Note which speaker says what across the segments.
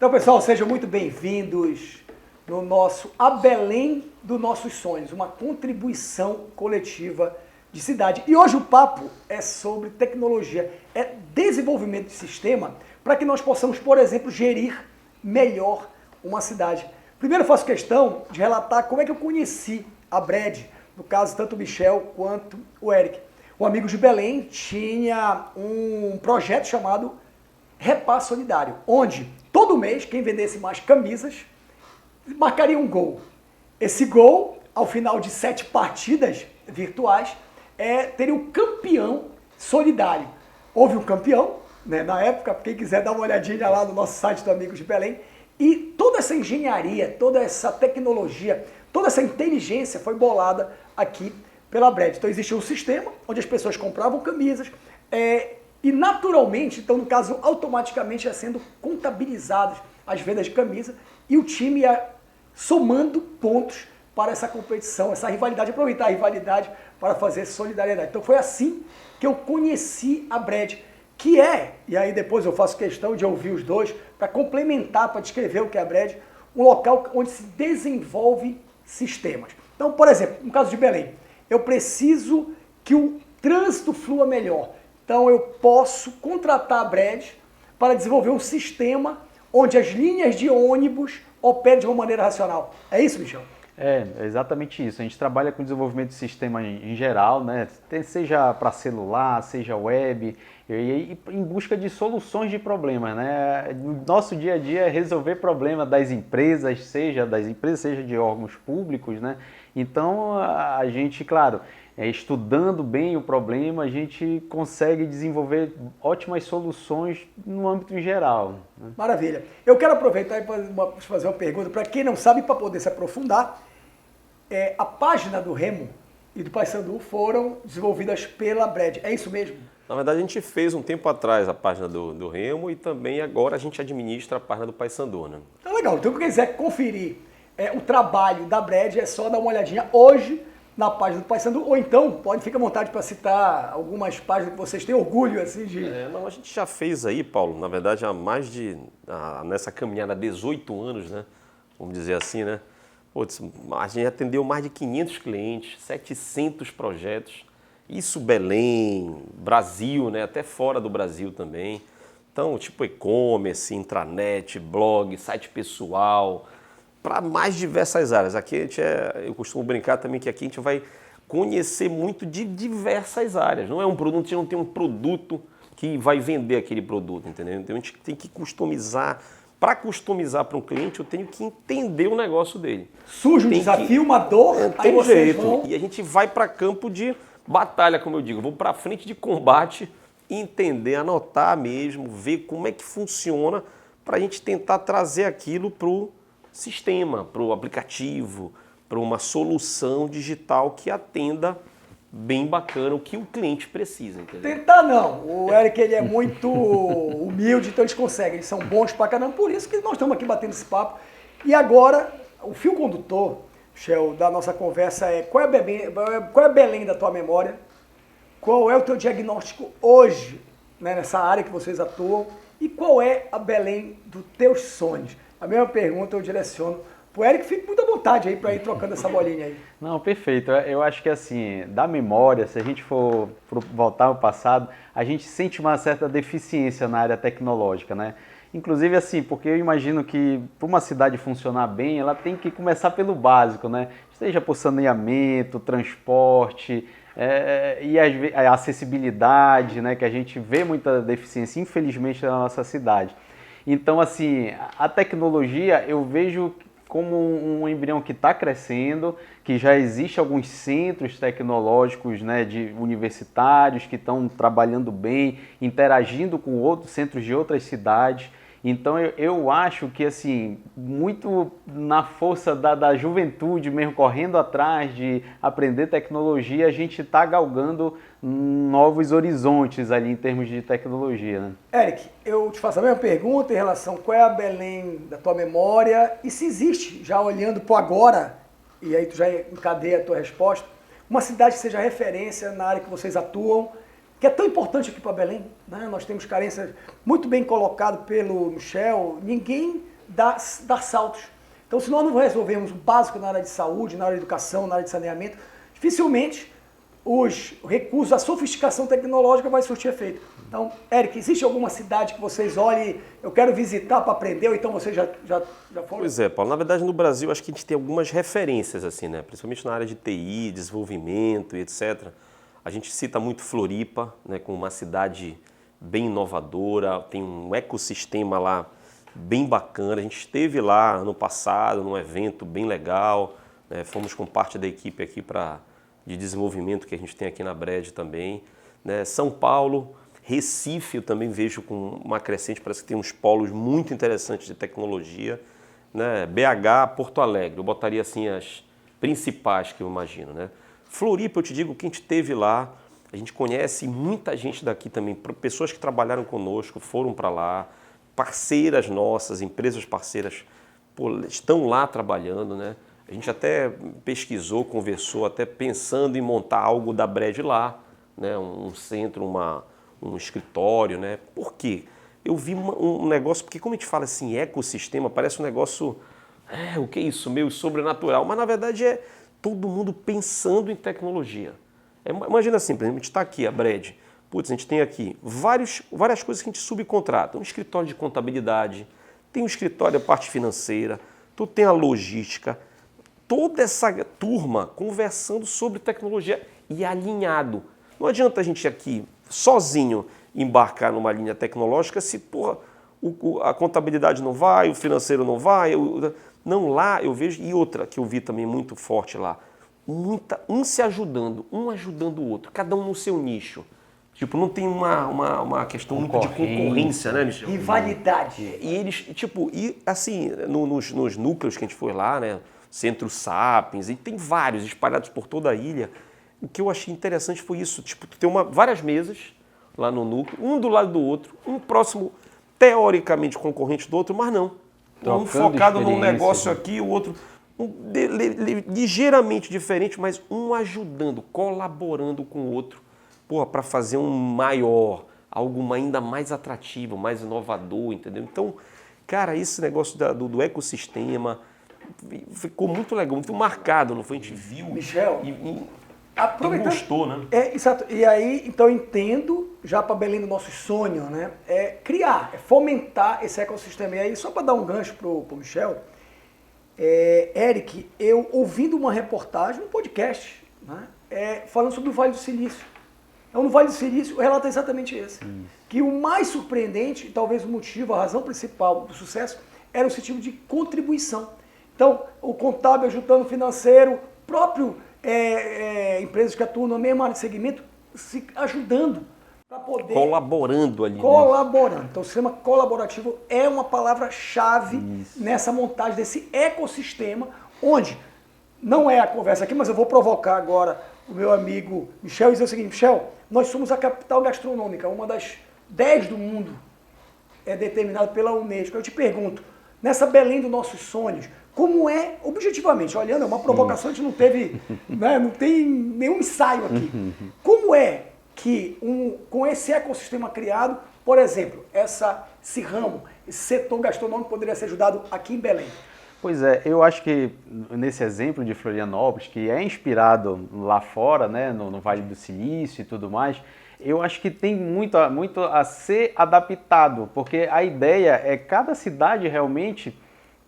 Speaker 1: Então, pessoal, sejam muito bem-vindos no nosso A Belém dos Nossos Sonhos, uma contribuição coletiva de cidade. E hoje o papo é sobre tecnologia, é desenvolvimento de sistema para que nós possamos, por exemplo, gerir melhor uma cidade. Primeiro eu faço questão de relatar como é que eu conheci a Bred, no caso tanto o Michel quanto o Eric. O Amigos de Belém tinha um projeto chamado Repasse Solidário, onde todo mês quem vendesse mais camisas marcaria um gol. Esse gol, ao final de 7 partidas virtuais, teria um campeão solidário. Houve um campeão, né, na época, quem quiser dar uma olhadinha lá no nosso site do Amigos de Belém, e toda essa engenharia, toda essa tecnologia, toda essa inteligência foi bolada aqui pela Bred. Então existia um sistema onde as pessoas compravam camisas e naturalmente, então no caso automaticamente ia sendo contabilizadas as vendas de camisa e o time ia somando pontos para essa competição, essa rivalidade, aproveitar a rivalidade para fazer solidariedade. Então foi assim que eu conheci a Bred, que e aí depois eu faço questão de ouvir os dois para complementar, para descrever o que é a Bred, um local onde se desenvolve sistemas. Então, por exemplo, no caso de Belém, eu preciso que o trânsito flua melhor. Então eu posso contratar a Bred para desenvolver um sistema onde as linhas de ônibus operem de uma maneira racional. É isso, Michel?
Speaker 2: É exatamente isso. A gente trabalha com desenvolvimento de sistema em geral, né? Seja para celular, seja web, e em busca de soluções de problemas, né? Nosso dia a dia é resolver problemas das empresas, seja de órgãos públicos, né? Então a gente, claro, estudando bem o problema, a gente consegue desenvolver ótimas soluções no âmbito em geral, né?
Speaker 1: Maravilha. Eu quero aproveitar para fazer uma pergunta para quem não sabe, para poder se aprofundar. A página do Remo e do Paysandu foram desenvolvidas pela Bred. É isso mesmo?
Speaker 3: Na verdade, a gente fez um tempo atrás a página do Remo e também agora a gente administra a página do Paysandu, né?
Speaker 1: Então, legal. Então, quem quiser conferir o trabalho da Bred, é só dar uma olhadinha hoje na página do Paysandu, ou então, ficar à vontade para citar algumas páginas que vocês têm orgulho, assim, de...
Speaker 3: Não, a gente já fez aí, Paulo, na verdade, há mais de... nessa caminhada há 18 anos, né? Vamos dizer assim, né? Putz, a gente atendeu mais de 500 clientes, 700 projetos. Isso Belém, Brasil, né? Até fora do Brasil também. Então, tipo e-commerce, intranet, blog, site pessoal, para mais diversas áreas. Aqui eu costumo brincar também que aqui a gente vai conhecer muito de diversas áreas. Não é um produto, a gente não tem um produto que vai vender aquele produto, entendeu? Então a gente tem que customizar. Para customizar para um cliente, eu tenho que entender o negócio dele.
Speaker 1: Surge um desafio, uma dor,
Speaker 3: aí vocês vão... E a gente vai para campo de batalha, como eu digo. Vou para frente de combate, entender, anotar mesmo, ver como é que funciona para a gente tentar trazer aquilo para o sistema, para o aplicativo, para uma solução digital que atenda bem bacana o que o cliente precisa, entendeu?
Speaker 1: Tentar não. O Eric, ele é muito humilde, então eles conseguem. Eles são bons pra caramba. Por isso que nós estamos aqui batendo esse papo. E agora, o fio condutor, Michel, da nossa conversa qual é a Belém da tua memória? Qual é o teu diagnóstico hoje, né, nessa área que vocês atuam? E qual é a Belém dos teus sonhos? A mesma pergunta eu direciono pro Eric, fique muito à vontade aí para ir trocando essa bolinha aí.
Speaker 2: Não, perfeito. Eu acho que assim, da memória, se a gente for voltar ao passado, a gente sente uma certa deficiência na área tecnológica, né? Inclusive assim, porque eu imagino que para uma cidade funcionar bem, ela tem que começar pelo básico, né? Seja por saneamento, transporte, e a acessibilidade, né? Que a gente vê muita deficiência, infelizmente, na nossa cidade. Então, assim, a tecnologia eu vejo como um embrião que está crescendo, que já existe alguns centros tecnológicos, né, de universitários que estão trabalhando bem, interagindo com outros centros de outras cidades. Então eu acho que assim, muito na força da juventude mesmo, correndo atrás de aprender tecnologia, a gente está galgando novos horizontes ali em termos de tecnologia, né?
Speaker 1: Eric, eu te faço a mesma pergunta em relação a qual é a Belém da tua memória e se existe, já olhando para agora, e aí tu já encadeia a tua resposta, uma cidade que seja referência na área que vocês atuam que é tão importante aqui para Belém, né? Nós temos carências muito bem colocado pelo Michel, ninguém dá saltos. Então, se nós não resolvermos o básico na área de saúde, na área de educação, na área de saneamento, dificilmente os recursos, a sofisticação tecnológica vai surtir efeito. Então, Eric, existe alguma cidade que vocês olhem, eu quero visitar para aprender, ou então vocês já foram?
Speaker 3: Pois é, Paulo. Na verdade, no Brasil, acho que a gente tem algumas referências, assim, né? Principalmente na área de TI, desenvolvimento e etc. A gente cita muito Floripa, né? Como uma cidade bem inovadora, tem um ecossistema lá bem bacana. A gente esteve lá ano passado, num evento bem legal, né? Fomos com parte da equipe aqui de desenvolvimento que a gente tem aqui na BRED também, né? São Paulo, Recife eu também vejo com uma crescente, parece que tem uns polos muito interessantes de tecnologia, né? BH, Porto Alegre, eu botaria assim as principais que eu imagino, né? Floripa, eu te digo, quem esteve lá, a gente conhece muita gente daqui também, pessoas que trabalharam conosco, foram para lá, parceiras nossas, empresas parceiras, pô, estão lá trabalhando, né? A gente até pesquisou, conversou, até pensando em montar algo da BRED lá, né? Um centro, um escritório, né? Por quê? Eu vi um negócio, porque como a gente fala assim, ecossistema, parece um negócio, o que é isso, meio sobrenatural, mas na verdade é todo mundo pensando em tecnologia. Imagina assim, por exemplo, a gente está aqui, a BRED, putz, a gente tem aqui várias coisas que a gente subcontrata, um escritório de contabilidade, tem um escritório da parte financeira, tu tem a logística, toda essa turma conversando sobre tecnologia e alinhado. Não adianta a gente aqui, sozinho, embarcar numa linha tecnológica se a contabilidade não vai, o financeiro não vai. Não, lá eu vejo, e outra que eu vi também muito forte lá, um se ajudando, um ajudando o outro, cada um no seu nicho. Tipo, não tem uma questão muito de concorrência, né, Michel?
Speaker 1: Rivalidade.
Speaker 3: E eles, tipo, e assim, nos núcleos que a gente foi lá, né, Centro Sapiens, e tem vários espalhados por toda a ilha. O que eu achei interessante foi isso, tipo, ter várias mesas lá no núcleo, um do lado do outro, um próximo, teoricamente, concorrente do outro, mas não. Um focado num negócio aqui, o outro ligeiramente diferente, mas um ajudando, colaborando com o outro, para fazer um maior, algo ainda mais atrativo, mais inovador, entendeu? Então, cara, esse negócio do ecossistema ficou muito legal, muito marcado, não foi? A gente viu
Speaker 1: Michel,
Speaker 3: e
Speaker 1: gostou,
Speaker 3: né?
Speaker 1: Exato. E aí, então eu entendo, já para Belém do nosso sonho, né? É criar, fomentar esse ecossistema. E aí, só para dar um gancho pro Michel, Eric, eu ouvindo uma reportagem, um podcast, né? Falando sobre o Vale do Silício. Então, no Vale do Silício, o relato é exatamente esse. Que o mais surpreendente, e talvez o motivo, a razão principal do sucesso, era o sentido de contribuição. Então, o contábil ajudando o financeiro, próprio empresas que atuam na mesma área de segmento, se ajudando para poder...
Speaker 3: Colaborando ali.
Speaker 1: Colaborando. Né? Então, o sistema colaborativo é uma palavra-chave nessa montagem desse ecossistema, onde não é a conversa aqui, mas eu vou provocar agora o meu amigo Michel e dizer o seguinte: Michel, nós somos a capital gastronômica, uma das 10 do mundo, é determinada pela Unesco. Eu te pergunto, nessa Belém dos nossos sonhos, como é, objetivamente, olhando, é uma provocação, a gente não teve, né, não tem nenhum ensaio aqui. Como é que, com esse ecossistema criado, por exemplo, esse ramo, esse setor gastronômico poderia ser ajudado aqui em Belém?
Speaker 2: Pois é, eu acho que nesse exemplo de Florianópolis, que é inspirado lá fora, né, no Vale do Silício e tudo mais, eu acho que tem muito a ser adaptado, porque a ideia é cada cidade realmente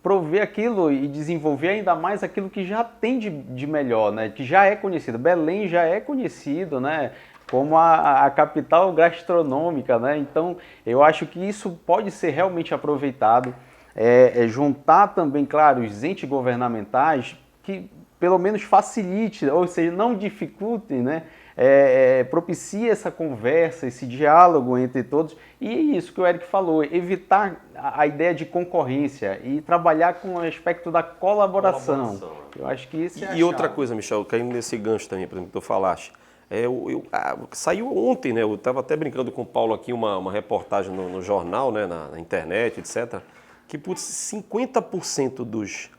Speaker 2: prover aquilo e desenvolver ainda mais aquilo que já tem de melhor, né, que já é conhecido. Belém já é conhecido, né, como a capital gastronômica, né, então eu acho que isso pode ser realmente aproveitado. Juntar também, claro, os entes governamentais que pelo menos facilite, ou seja, não dificultem, né? Propicie essa conversa, esse diálogo entre todos. E é isso que o Eric falou, evitar a ideia de concorrência e trabalhar com o aspecto da colaboração. Eu acho que isso é
Speaker 3: E outra coisa, Michel, caindo nesse gancho também, por exemplo, que tu falaste, saiu ontem, né? Eu estava até brincando com o Paulo aqui, uma reportagem no jornal, né? Na internet, etc., que, putz, 50%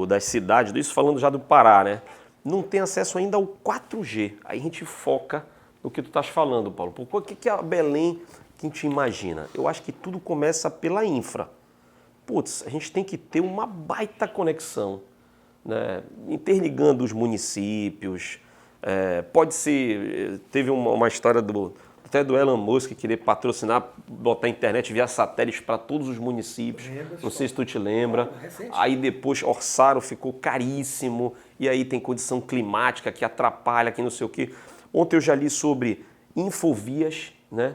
Speaker 3: das cidades, isso falando já do Pará, né, não tem acesso ainda ao 4G. Aí a gente foca no que tu estás falando, Paulo. O que é a Belém que a gente imagina? Eu acho que tudo começa pela infra. Putz, a gente tem que ter uma baita conexão, né? Interligando os municípios. Pode ser, teve uma história até do Elon Musk querer patrocinar, botar internet via satélites para todos os municípios. Não sei se tu te lembra. Aí depois orçaram, ficou caríssimo. E aí tem condição climática que atrapalha, que não sei o quê. Ontem eu já li sobre infovias, né,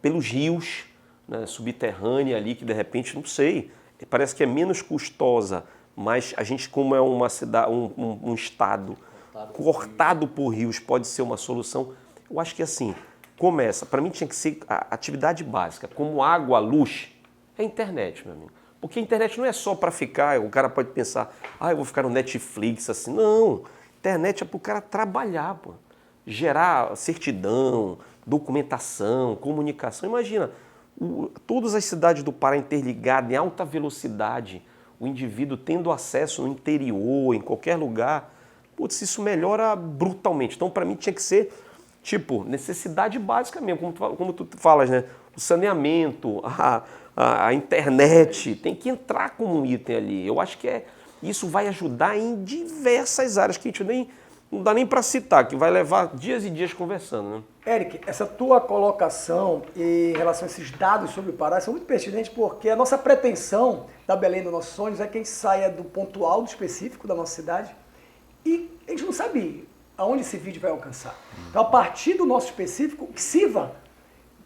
Speaker 3: pelos rios, né, subterrânea ali, que de repente, não sei, parece que é menos custosa, mas a gente, como é uma cidade, um estado cortado por rios, pode ser uma solução. Eu acho que assim, começa, para mim tinha que ser a atividade básica, como água, luz, é a internet, meu amigo. Porque a internet não é só para ficar, o cara pode pensar, eu vou ficar no Netflix, assim. Não, internet é para o cara trabalhar, pô. Gerar certidão, documentação, comunicação. Imagina, todas as cidades do Pará interligadas em alta velocidade, o indivíduo tendo acesso no interior, em qualquer lugar. Putz, isso melhora brutalmente. Então, para mim, tinha que ser, tipo, necessidade básica mesmo, como tu falas, né? O saneamento, a internet, tem que entrar como um item ali. Eu acho que isso vai ajudar em diversas áreas que a gente não dá nem para citar, que vai levar dias e dias conversando, né?
Speaker 1: Eric, essa tua colocação em relação a esses dados sobre o Pará são muito pertinentes, porque a nossa pretensão da Belém dos nossos sonhos é que a gente saia do pontual do específico da nossa cidade e a gente não sabe aonde esse vídeo vai alcançar. Então, a partir do nosso específico, que sirva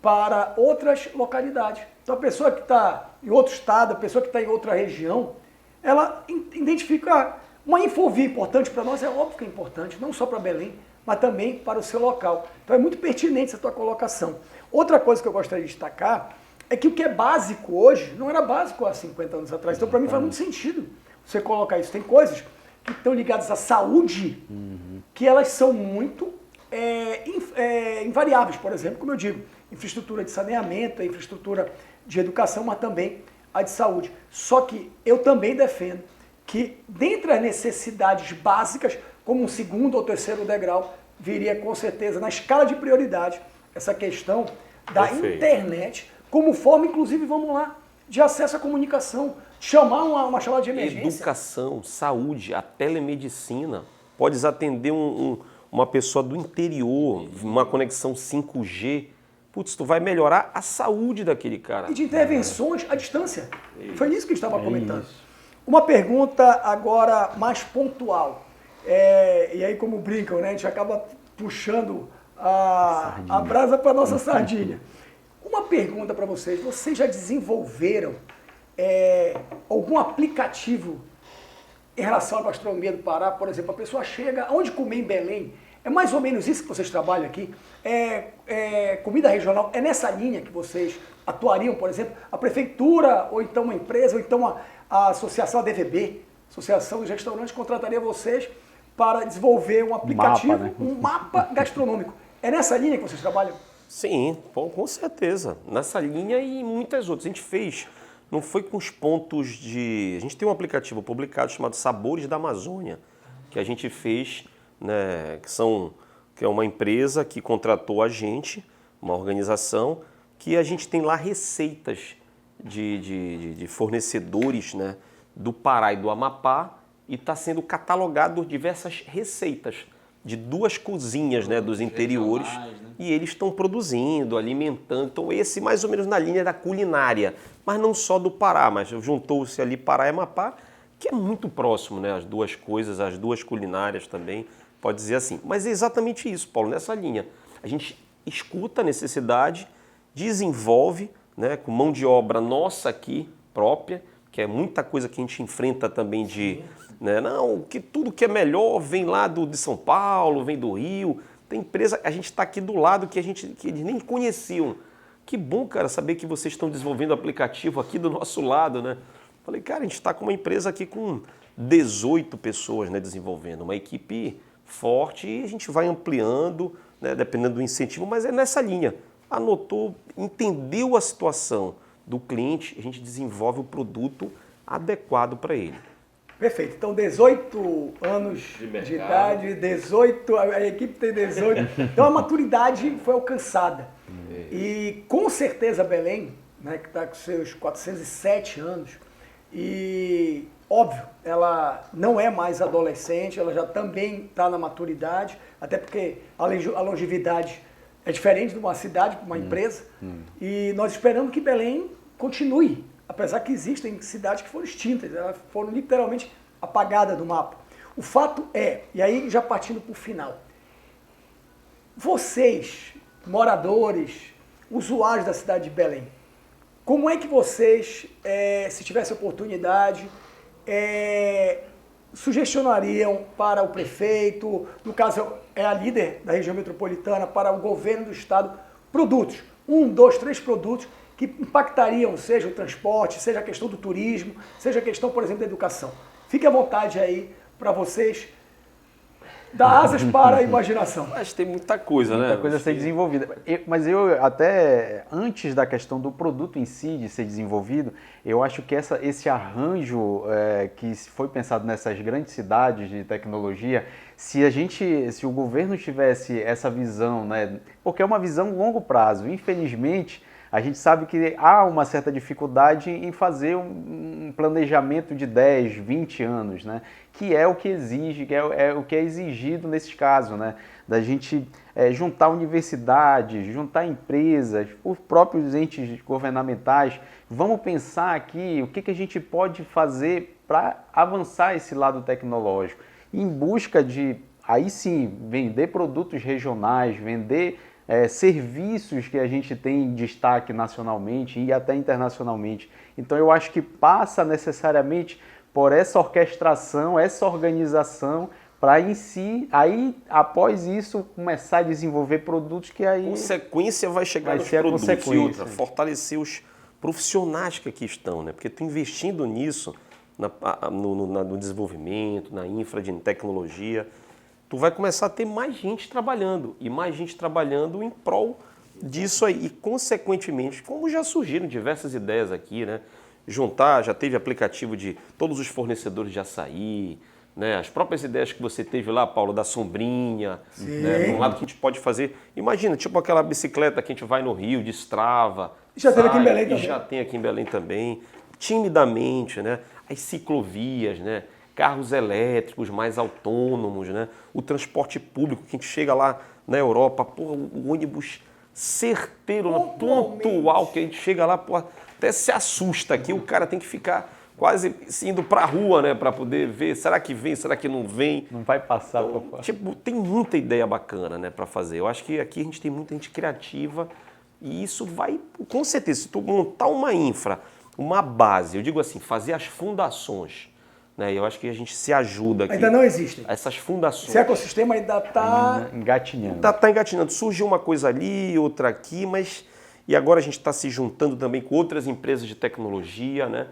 Speaker 1: para outras localidades. Então, a pessoa que está em outro estado, a pessoa que está em outra região, ela identifica uma infovia importante para nós, é óbvio que é importante, não só para Belém, mas também para o seu local. Então, é muito pertinente essa tua colocação. Outra coisa que eu gostaria de destacar é que o que é básico hoje não era básico há 50 anos atrás. Então, para mim, faz muito sentido você colocar isso. Tem coisas que estão ligadas à saúde, que elas são muito invariáveis. Por exemplo, como eu digo, infraestrutura de saneamento, a infraestrutura de educação, mas também a de saúde. Só que eu também defendo que, dentre as necessidades básicas, como um segundo ou terceiro degrau, viria com certeza, na escala de prioridade, essa questão da internet, como forma, inclusive, vamos lá, de acesso à comunicação, chamar uma chamada de emergência.
Speaker 3: Educação, saúde, a telemedicina. Podes atender uma pessoa do interior, uma conexão 5G. Putz, tu vai melhorar a saúde daquele cara.
Speaker 1: E de intervenções à distância. Foi isso que a gente estava comentando. Uma pergunta agora mais pontual. E aí, como brincam, né? A gente acaba puxando a brasa para a nossa sardinha. Uma pergunta para vocês. Vocês já desenvolveram algum aplicativo em relação à gastronomia do Pará? Por exemplo, a pessoa chega, onde comer em Belém? É mais ou menos isso que vocês trabalham aqui? Comida regional, é nessa linha que vocês atuariam, por exemplo? A prefeitura, ou então uma empresa, ou então a associação, a DVB, Associação dos Restaurantes, contrataria vocês para desenvolver um aplicativo, um mapa gastronômico. É nessa linha que vocês trabalham?
Speaker 3: Sim, com certeza. Nessa linha e muitas outras. A gente fez, não foi com os pontos de... A gente tem um aplicativo publicado chamado Sabores da Amazônia, que a gente fez, né, que é uma empresa que contratou a gente, uma organização, que a gente tem lá receitas de fornecedores, né, do Pará e do Amapá, e está sendo catalogado diversas receitas de duas cozinhas, né, dos interiores, e eles estão produzindo, alimentando. Então esse mais ou menos na linha da culinária, mas não só do Pará, mas juntou-se ali Pará e Amapá, que é muito próximo, né, as duas coisas, as duas culinárias também, pode dizer assim. Mas é exatamente isso, Paulo, nessa linha. A gente escuta a necessidade, desenvolve, né, com mão de obra nossa aqui, própria, que é muita coisa que a gente enfrenta também de... Né, não, que tudo que é melhor vem lá de São Paulo, vem do Rio. Tem empresa, a gente está aqui do lado que eles nem conheciam. Que bom, cara, saber que vocês estão desenvolvendo aplicativo aqui do nosso lado, né? Falei, cara, a gente está com uma empresa aqui com 18 pessoas, né, desenvolvendo, uma equipe forte, e a gente vai ampliando, né, dependendo do incentivo, mas é nessa linha. Anotou, entendeu a situação do cliente, a gente desenvolve o produto adequado para ele.
Speaker 1: Perfeito. Então, 18 anos de idade, 18, a equipe tem 18. Então, a maturidade foi alcançada. E, com certeza, Belém, né, que está com seus 407 anos, e, óbvio, ela não é mais adolescente, ela já também está na maturidade, até porque a longevidade é diferente de uma cidade, de uma empresa, e nós esperamos que Belém continue, apesar que existem cidades que foram extintas, elas foram literalmente apagadas do mapa. O fato é, e aí já partindo para o final, vocês, moradores, usuários da cidade de Belém, como é que vocês, se tivesse oportunidade, sugestionariam para o prefeito, no caso é a líder da região metropolitana, para o governo do estado, produtos, 1, 2, 3 produtos que impactariam, seja o transporte, seja a questão do turismo, seja a questão, por exemplo, da educação. Fique à vontade aí para vocês dar asas para a imaginação.
Speaker 3: Mas tem muita coisa, né?
Speaker 2: Muita coisa a ser desenvolvida. Mas eu até, antes da questão do produto em si, de ser desenvolvido, eu acho que esse arranjo que foi pensado nessas grandes cidades de tecnologia, se o governo tivesse essa visão, né? Porque é uma visão longo prazo, infelizmente, a gente sabe que há uma certa dificuldade em fazer um planejamento de 10, 20 anos, né? Que é o que exige, que é o que é exigido nesse caso, né? Da gente juntar universidades, juntar empresas, os próprios entes governamentais. Vamos pensar aqui o que a gente pode fazer para avançar esse lado tecnológico, em busca de, aí sim, vender produtos regionais, vender serviços que a gente tem em destaque nacionalmente e até internacionalmente. Então eu acho que passa necessariamente por essa orquestração, essa organização, para em si, aí após isso, começar a desenvolver produtos que aí...
Speaker 3: Consequência vai chegar nos produtos e outra, fortalecer os profissionais que aqui estão, né? Porque tu investindo nisso, no desenvolvimento, na infra de tecnologia, tu vai começar a ter mais gente trabalhando, e mais gente trabalhando em prol disso aí. E, consequentemente, como já surgiram diversas ideias aqui, né? Juntar, já teve aplicativo de todos os fornecedores de açaí, né? As próprias ideias que você teve lá, Paulo, da sombrinha, né? Um lado que a gente pode fazer. Imagina, tipo aquela bicicleta que a gente vai no Rio, destrava.
Speaker 1: Já teve aqui em Belém também.
Speaker 3: Já tem aqui em Belém também. Timidamente, né? As ciclovias, né? Carros elétricos mais autônomos, né? O transporte público, que a gente chega lá na Europa, porra, o ônibus certeiro, pontual, que a gente chega lá, porra, até se assusta aqui, o cara tem que ficar quase indo pra rua, né, para poder ver, será que vem, será que não vem?
Speaker 2: Não vai passar.
Speaker 3: Então, tipo, tem muita ideia bacana, né, para fazer. Eu acho que aqui a gente tem muita gente criativa e isso vai, com certeza, se tu montar uma infra, uma base, eu digo assim, fazer as fundações, né, eu acho que a gente se ajuda aqui.
Speaker 1: Ainda não existem.
Speaker 3: Essas fundações.
Speaker 1: Esse ecossistema ainda está
Speaker 2: engatinhando.
Speaker 3: Está engatinhando. Surgiu uma coisa ali, outra aqui, mas... E agora a gente está se juntando também com outras empresas de tecnologia, né?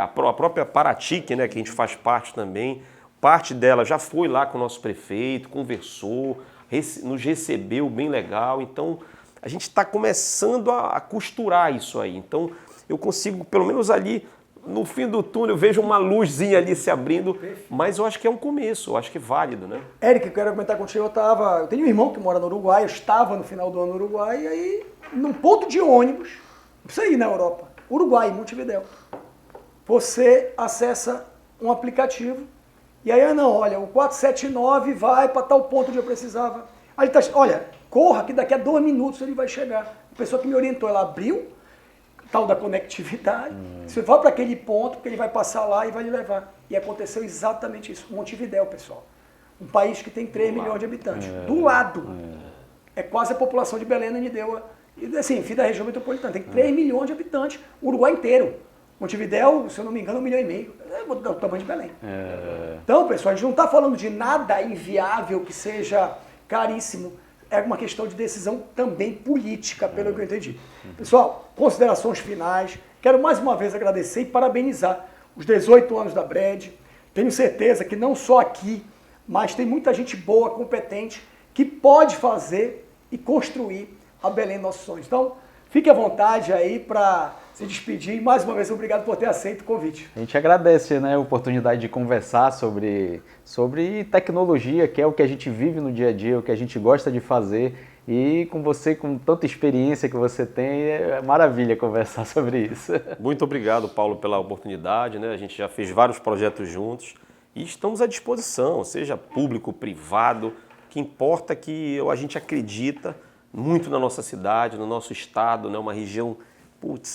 Speaker 3: A própria Paratic, né, que a gente faz parte também, parte dela já foi lá com o nosso prefeito, conversou, nos recebeu bem legal. Então, a gente está começando a costurar isso aí. Então, eu consigo, pelo menos ali, no fim do túnel, eu vejo uma luzinha ali se abrindo, mas eu acho que é um começo, eu acho que é válido, né?
Speaker 1: Érica, eu quero comentar contigo, eu tenho um irmão que mora no Uruguai, eu estava no final do ano no Uruguai, e aí, num ponto de ônibus, não precisa ir na Europa, Uruguai, Montevidéu, você acessa um aplicativo, e aí, não, olha, o 479 vai para tal ponto onde eu precisava. Aí ele tá, olha, corra que daqui a 2 minutos ele vai chegar. A pessoa que me orientou, ela abriu, tal da conectividade, você vai para aquele ponto, porque ele vai passar lá e vai lhe levar. E aconteceu exatamente isso. Montevidéu, pessoal. Um país que tem 3 milhões de habitantes. Do lado. É quase a população de Belém, Ananindeua. E assim, enfim, da região metropolitana. Tem 3 milhões de habitantes. O Uruguai inteiro. Montevidéu, se eu não me engano, 1,5 milhão. É o tamanho de Belém. Então, pessoal, a gente não está falando de nada inviável que seja caríssimo. É uma questão de decisão também política, pelo que eu entendi. Pessoal, considerações finais. Quero mais uma vez agradecer e parabenizar os 18 anos da BRED. Tenho certeza que não só aqui, mas tem muita gente boa, competente, que pode fazer e construir a Belém Nossos Sonhos. Então, Fique à vontade aí para se despedir. E mais uma vez, obrigado por ter aceito o convite.
Speaker 2: A gente agradece, né, a oportunidade de conversar sobre tecnologia, que é o que a gente vive no dia a dia, o que a gente gosta de fazer. E com você, com tanta experiência que você tem, é maravilha conversar sobre isso.
Speaker 3: Muito obrigado, Paulo, pela oportunidade, né? A gente já fez vários projetos juntos e estamos à disposição, seja público, privado. O que importa é que a gente acredita muito na nossa cidade, no nosso estado, né? Uma região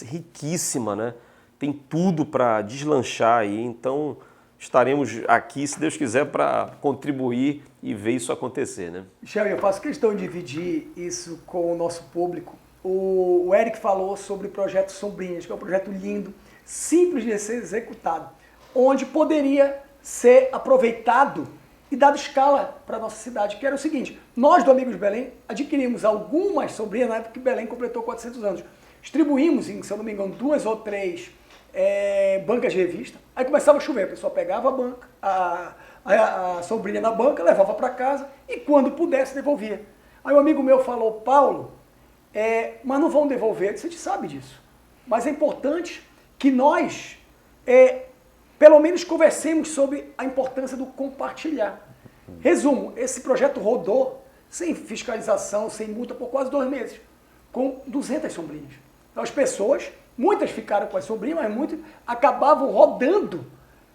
Speaker 3: riquíssima, né? Tem tudo para deslanchar aí, então estaremos aqui, se Deus quiser, para contribuir e ver isso acontecer, né?
Speaker 1: Michel, eu faço questão de dividir isso com o nosso público. O Eric falou sobre o projeto Sombrinhas, que é um projeto lindo, simples de ser executado, onde poderia ser aproveitado e dado escala para a nossa cidade, que era o seguinte: nós do Amigos Belém adquirimos algumas sombrinhas na época que Belém completou 400 anos. Distribuímos em, se eu não me engano, 2 ou 3 bancas de revista. Aí começava a chover, a pessoa pegava a banca, a sombrinha na banca, levava para casa e quando pudesse devolvia. Aí um amigo meu falou: Paulo, mas não vão devolver. Eu disse: a gente sabe disso. Mas é importante que nós pelo menos conversemos sobre a importância do compartilhar. Resumo, esse projeto rodou sem fiscalização, sem multa, por quase 2 meses, com 200 sombrinhas. Então as pessoas, muitas ficaram com as sombrinhas, mas muitas acabavam rodando,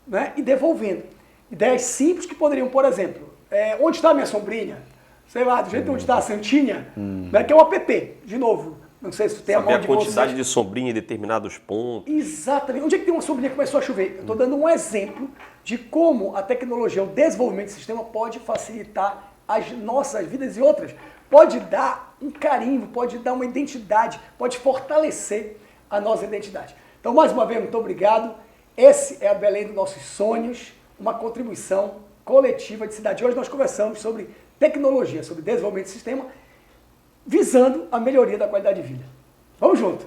Speaker 1: né, e devolvendo. Ideias simples que poderiam, por exemplo, onde está a minha sombrinha? Sei lá, do jeito onde está a Santinha, né, que é um app, de novo. Não sei se tu tem
Speaker 3: Saber
Speaker 1: a mão de
Speaker 3: quantidade
Speaker 1: vocês.
Speaker 3: de sombrinha em determinados pontos.
Speaker 1: Exatamente. Onde é que tem uma sombrinha que começou a chover? Eu estou dando um exemplo de como a tecnologia, o desenvolvimento do sistema pode facilitar as nossas vidas e outras. Pode dar um carinho, pode dar uma identidade, pode fortalecer a nossa identidade. Então, mais uma vez, muito obrigado. Esse é a Belém dos nossos sonhos, uma contribuição coletiva de cidade. Hoje nós conversamos sobre tecnologia, sobre desenvolvimento do sistema, visando a melhoria da qualidade de vida. Vamos junto!